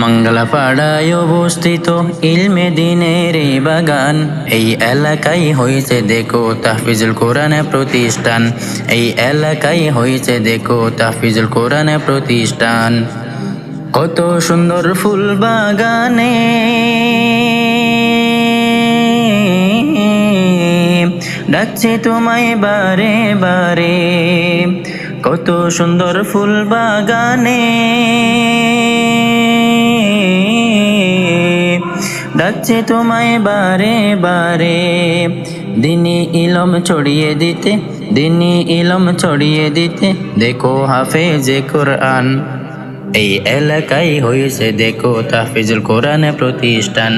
মঙ্গলাপাড়ায় অবস্থিত ইলমে দিনের এই বাগান, এই এলাকায় হয়েছে দেখো তাহফিজুল কোরআন প্রতিষ্ঠান। এই এলাকায় হয়েছে দেখো তাহফিজুল কোরআন প্রতিষ্ঠান। কত সুন্দর ফুল বাগানে ডাকছে তোমায় বারে বারে। কত সুন্দর ফুল বাগানে ডাকছে তোমায় বারে বারে। দিনী ইলম ছড়িয়ে দিতে, দিনী ইলম ছড়িয়ে দিতে দেখো হাফেজে কোরআন। এই এলাকায় হয়েছে দেখো তাহফিজুল কোরআন প্রতিষ্ঠান।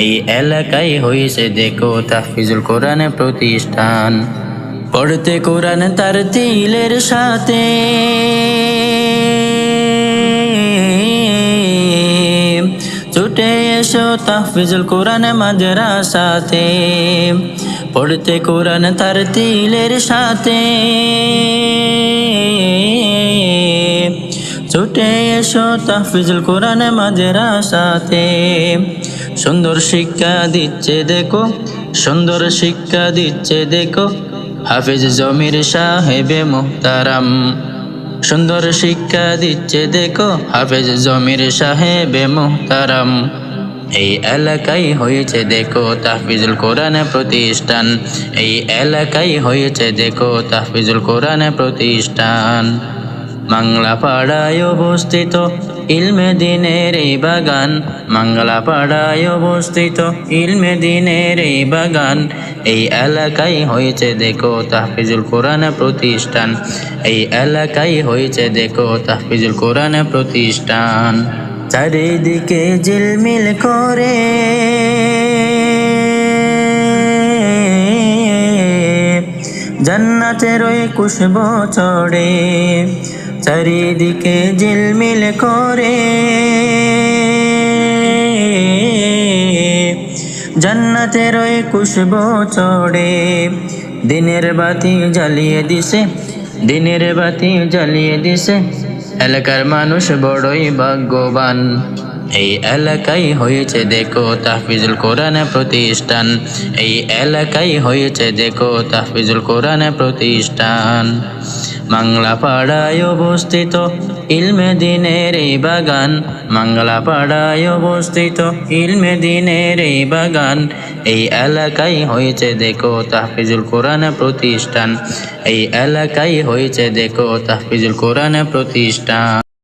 এই এলাকায় হয়েছে দেখো তাহফিজুল কোরআন প্রতিষ্ঠান। পড়তে কোরআন তার তিলের সাথে ছুটে এসো তাহফিজুল কোরআন মাদ্রাসাতে। পড়তে কোরআন তার তিলের সাথে ছুটে এসো তাহফিজুল কোরআন মাদ্রাসাতে। সুন্দর শিক্ষা দিচ্ছে দেখো, সুন্দর শিক্ষা দিচ্ছে দেখো হাফেজ জমির সাহেবে মুহতারাম। সুন্দর শিক্ষা দিচ্ছে দেখো হাফেজ জমির সাহেবে মুহতারাম। এই এলাকায় হয়েছে দেখো তাহফিজুল কোরআন প্রতিষ্ঠান। এই এলাকায় হয়েছে দেখো তাহফিজুল কোরআন প্রতিষ্ঠান। মঙ্গলাপাড়ায় অবস্থিত ইলমে দিনের এই বাগান, মঙ্গলাপাড়ায় অবস্থিত ইলমে দিনের এই বাগান। এই এলাকায় হয়েছে দেখো তাহফিজুল কোরআন প্রতিষ্ঠান। এই এলাকায় হয়েছে দেখো তাহফিজুল কোরআন প্রতিষ্ঠান। চারিদিকে ঝিলমিল করে জান্নাতের ওই খুশবু ছড়ে। চারিদিকে ঝিলমিল করে জান্নাতের ওই খুশবু ছড়ে। দিনের বাতি জ্বালিয়ে দিছে, দিনের বাতি জ্বালিয়ে দিছে এলাকার মানুষ বড়ই ভাগ্যবান। এই এলাকায় হয়েছে দেখো তাহফিজুল কোরআন প্রতিষ্ঠান। এই এলাকায় হয়েছে দেখো তাহফিজুল কোরআন প্রতিষ্ঠান। মঙ্গলাপাড়ায় অবস্থিত ইলমে দিনের এই বাগান, মঙ্গলাপাড়ায় অবস্থিত ইলমে দিনের এই বাগান। এই এলাকায় হয়েছে দেখো তাহফিজুল কোরআন প্রতিষ্ঠান। এই এলাকায় হয়েছে দেখো তাহফিজুল কোরআন প্রতিষ্ঠান।